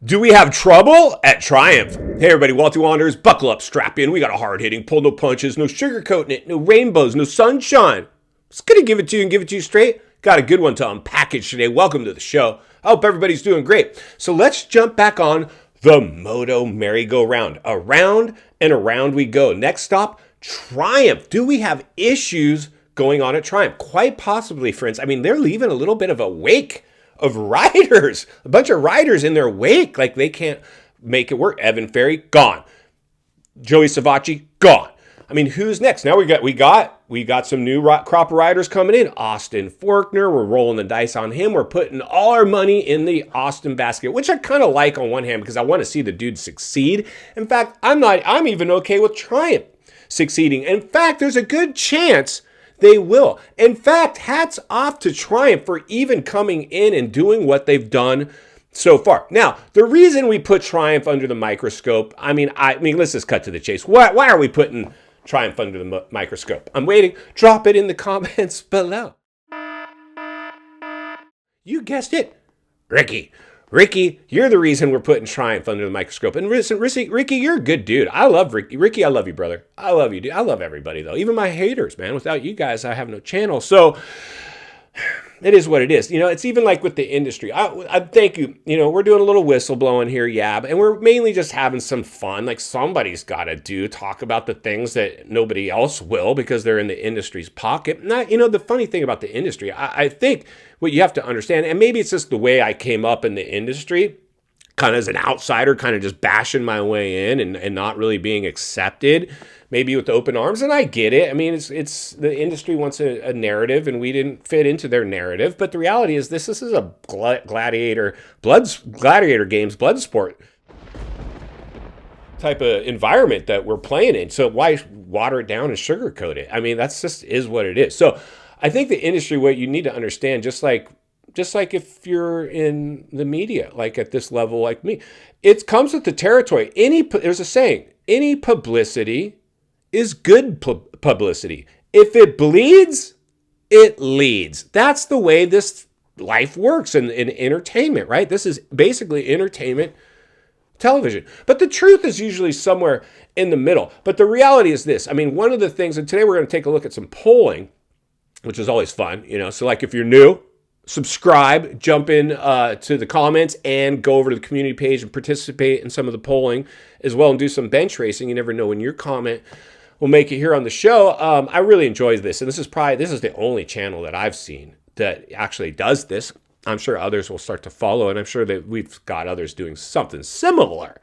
Do we have trouble at Triumph? Hey everybody, Walty Wanderers, buckle up, strap in. We got a hard-hitting, pull no punches, no sugarcoating it, no rainbows, no sunshine. Just gonna give it to you and give it to you straight. Got a good one to unpackage today. Welcome to the show. I hope everybody's doing great. So let's jump back on the Moto merry-go-round. Around and around we go. Next stop, Triumph. Do we have issues going on at Triumph? Quite possibly, friends. I mean, they're leaving a little bit of a wake of riders, a bunch of riders in their wake, like they can't make it work. Evan Ferry, gone. Joey Savacci, gone. I mean, who's next? Now we got some new crop of riders coming in. Austin Forkner, we're rolling the dice on him. We're putting all our money in the Austin basket, which I kind of like on one hand because I want to see the dude succeed. In fact, I'm even okay with Triumph succeeding. In fact, there's a good chance they will. In fact, hats off to Triumph for even coming in and doing what they've done so far. Now, the reason we put Triumph under the microscope, I mean, let's just cut to the chase. Why are we putting Triumph under the microscope? I'm waiting. Drop it in the comments below. You guessed it, Ricky. Ricky, you're the reason we're putting Triumph under the microscope. And listen, Ricky, you're a good dude. I love Ricky. Ricky, I love you, brother. I love you, dude. I love everybody, though. Even my haters, man. Without you guys, I have no channel. So it is what it is. You know, it's even like with the industry. I thank you. You know, we're doing a little whistleblowing here, yeah, and we're mainly just having some fun. Like somebody's got to talk about the things that nobody else will because they're in the industry's pocket. Not, you know, the funny thing about the industry, I think what you have to understand, and maybe it's just the way I came up in the industry, kind of as an outsider, kind of just bashing my way in and not really being accepted, maybe with open arms. And I get it. I mean, it's the industry wants a narrative and we didn't fit into their narrative. But the reality is this is a gladiator games, blood sport type of environment that we're playing in. So why water it down and sugarcoat it? I mean, that's just is what it is. So I think the industry, what you need to understand, just like if you're in the media, like at this level, like me, it comes with the territory. There's a saying, any publicity is good publicity. If it bleeds, it leads. That's the way this life works in entertainment, right? This is basically entertainment television. But the truth is usually somewhere in the middle. But the reality is this. I mean, one of the things, and today we're going to take a look at some polling, which is always fun, you know. So like if you're new, subscribe, jump in to the comments and go over to the community page and participate in some of the polling as well and do some bench racing. You never know when your comment will make it here on the show. I really enjoy this. And this is the only channel that I've seen that actually does this. I'm sure others will start to follow, and I'm sure that we've got others doing something similar.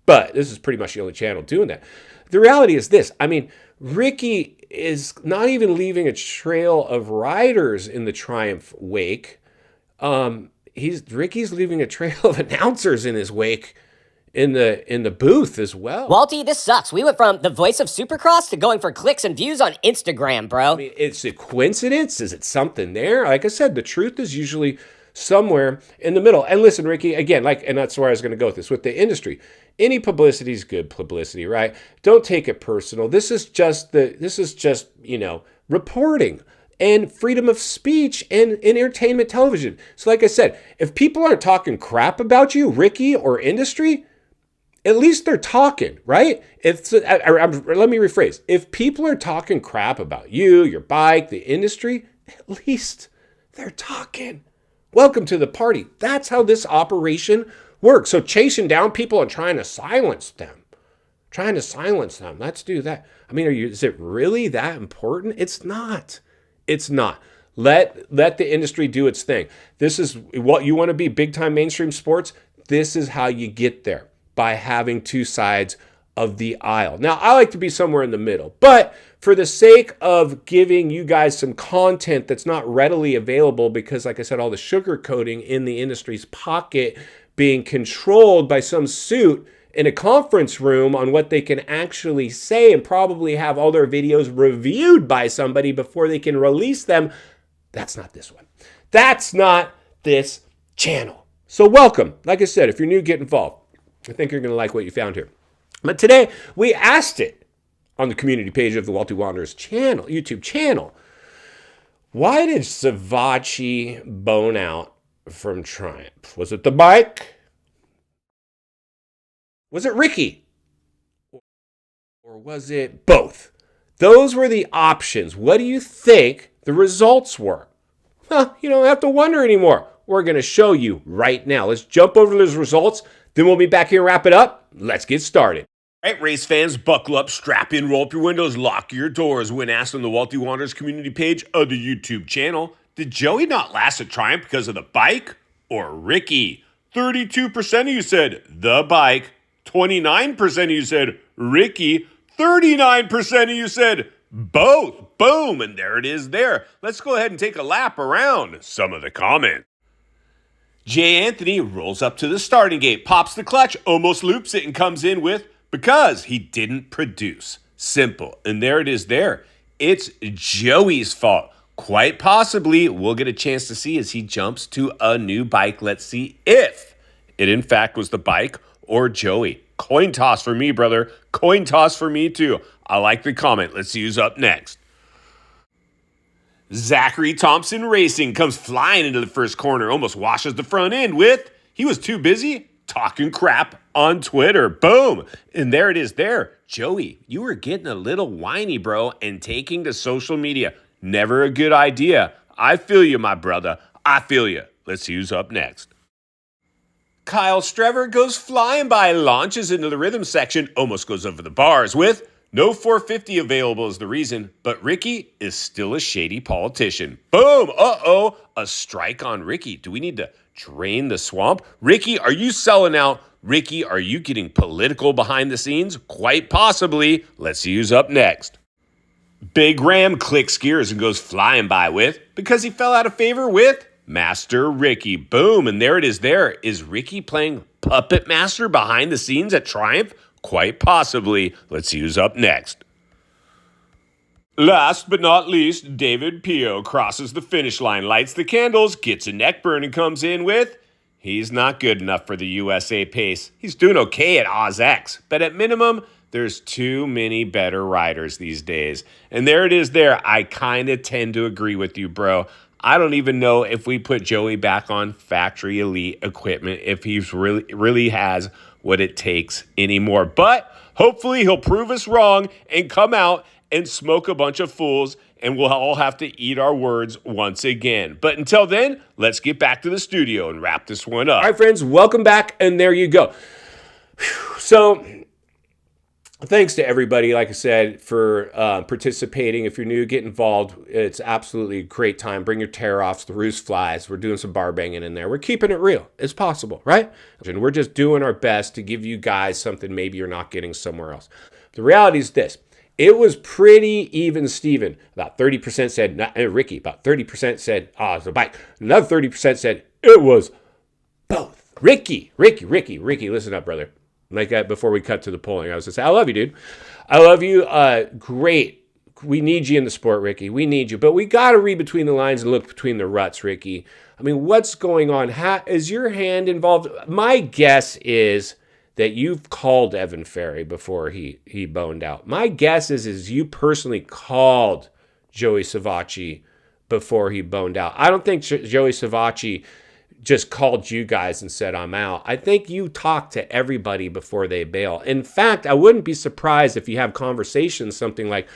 But this is pretty much the only channel doing that. The reality is this. I mean, Ricky is not even leaving a trail of riders in the Triumph wake. Ricky's leaving a trail of announcers in his wake in the booth as well. Walty, this sucks. We went from the voice of Supercross to going for clicks and views on Instagram, bro. I mean, it's a coincidence. Is it something there? Like I said, the truth is usually somewhere in the middle. And listen, Ricky, again, and that's where I was going to go with this, with the industry. Any publicity is good publicity, right? Don't take it personal. This is just you know, reporting and freedom of speech and entertainment television. So like I said, if people aren't talking crap about you, Ricky, or industry, at least they're talking, right? Let me rephrase. If people are talking crap about you, your bike, the industry, at least they're talking. Welcome to the party. That's how this operation works. So chasing down people and trying to silence them. Let's do that. I mean, is it really that important? It's not. It's not. Let the industry do its thing. This is what you want to be, big time mainstream sports. This is how you get there, by having two sides of the aisle. Now, I like to be somewhere in the middle, but for the sake of giving you guys some content that's not readily available, because like I said, all the sugar coating in the industry's pocket being controlled by some suit in a conference room on what they can actually say and probably have all their videos reviewed by somebody before they can release them. That's not this one. That's not this channel. So welcome. Like I said, if you're new, get involved. I think you're going to like what you found here. But today, we asked it on the community page of the Walty Wanderers channel, YouTube channel. Why did Savacci bone out from Triumph? Was it the bike? Was it Ricky? Or was it both? Those were the options. What do you think the results were? You don't have to wonder anymore. We're going to show you right now. Let's jump over to those results. Then we'll be back here and wrap it up. Let's get started. All right, race fans, buckle up, strap in, roll up your windows, lock your doors. When asked on the Walty Wanderers community page of the YouTube channel, did Joey not last at Triumph because of the bike or Ricky? 32% of you said the bike, 29% of you said Ricky, 39% of you said both. Boom, and there it is there. Let's go ahead and take a lap around some of the comments. Jay Anthony rolls up to the starting gate, pops the clutch, almost loops it, and comes in with, because he didn't produce. Simple. And there it is there. It's Joey's fault. Quite possibly, we'll get a chance to see as he jumps to a new bike. Let's see if it in fact was the bike or Joey. Coin toss for me, brother. Coin toss for me too. I like the comment. Let's see who's up next. Zachary Thompson Racing comes flying into the first corner, almost washes the front end with, he was too busy talking crap on Twitter. Boom. And there it is there. Joey, you were getting a little whiny, bro, and taking to social media. Never a good idea. I feel you, my brother. I feel you. Let's see who's up next. Kyle Strever goes flying by, launches into the rhythm section, almost goes over the bars with, no 450 available is the reason, but Ricky is still a shady politician. Boom. Uh-oh. A strike on Ricky. Do we need to drain the swamp? Ricky, are you selling out? Ricky, are you getting political behind the scenes? Quite possibly. Let's see who's up next. Big Ram clicks gears and goes flying by with, because he fell out of favor with Master Ricky. Boom. And there it is there. Is Ricky playing puppet master behind the scenes at Triumph? Quite possibly. Let's see who's up next. Last but not least, David Pio crosses the finish line, lights the candles, gets a neck burn, and comes in with, he's not good enough for the USA pace. He's doing okay at OzX, but at minimum, there's too many better riders these days. And there it is there. I kind of tend to agree with you, bro. I don't even know if we put Joey back on factory elite equipment, if he's really has what it takes anymore. But hopefully he'll prove us wrong and come out and smoke a bunch of fools, and we'll all have to eat our words once again. But until then, let's get back to the studio and wrap this one up. All right, friends, welcome back, and there you go. So thanks to everybody, like I said, for participating. If you're new, get involved. It's absolutely a great time. Bring your tear-offs, the roost flies. We're doing some bar banging in there. We're keeping it real as possible, right? And we're just doing our best to give you guys something maybe you're not getting somewhere else. The reality is this. It was pretty even Steven. About 30% said, Ricky, about 30% said, it's a bike. Another 30% said, it was both. Ricky, listen up, brother. Like that before we cut to the polling. I was going to say, I love you, dude. I love you. Great. We need you in the sport, Ricky. We need you. But we got to read between the lines and look between the ruts, Ricky. I mean, what's going on? Is your hand involved? My guess is that you've called Evan Ferry before he boned out. My guess is you personally called Joey Savacci before he boned out. I don't think Joey Savacci just called you guys and said, I'm out. I think you talk to everybody before they bail. In fact, I wouldn't be surprised if you have conversations, something like,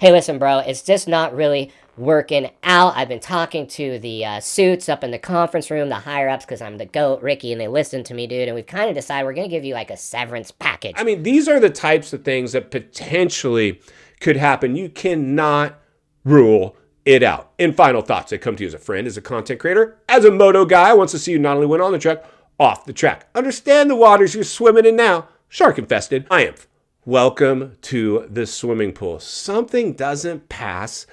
Hey, listen, bro, it's just not really working out. I've been talking to the suits up in the conference room, the higher-ups, because I'm the GOAT, Ricky, and they listen to me, dude, and we've kind of decided we're going to give you, like, a severance package. I mean, these are the types of things that potentially could happen. You cannot rule it out. In final thoughts, I come to you as a friend, as a content creator, as a moto guy. I want to see you not only win on the track, off the track. Understand the waters you're swimming in now. Shark-infested. Triumph. Welcome to the swimming pool. Something doesn't pass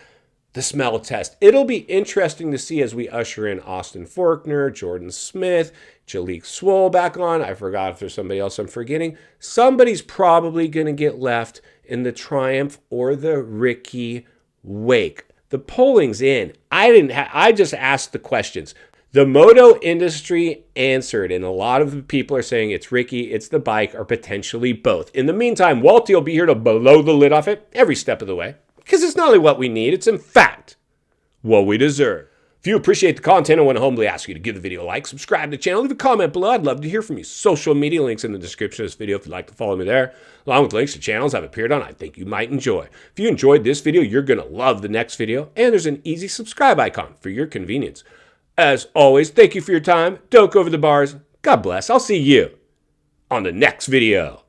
the smell test. It'll be interesting to see as we usher in Austin Forkner, Jordan Smith, Jalik Swoll back on. I forgot if there's somebody else I'm forgetting. Somebody's probably going to get left in the Triumph or the Ricky wake. The polling's in. I just asked the questions. The moto industry answered, and a lot of the people are saying it's Ricky, it's the bike, or potentially both. In the meantime, Walty will be here to blow the lid off it every step of the way, because it's not only what we need, it's in fact what we deserve. If you appreciate the content, I want to humbly ask you to give the video a like, subscribe to the channel, leave a comment below. I'd love to hear from you. Social media links in the description of this video if you'd like to follow me there, along with links to channels I've appeared on I think you might enjoy. If you enjoyed this video, you're going to love the next video, and there's an easy subscribe icon for your convenience. As always, thank you for your time. Don't go over the bars. God bless. I'll see you on the next video.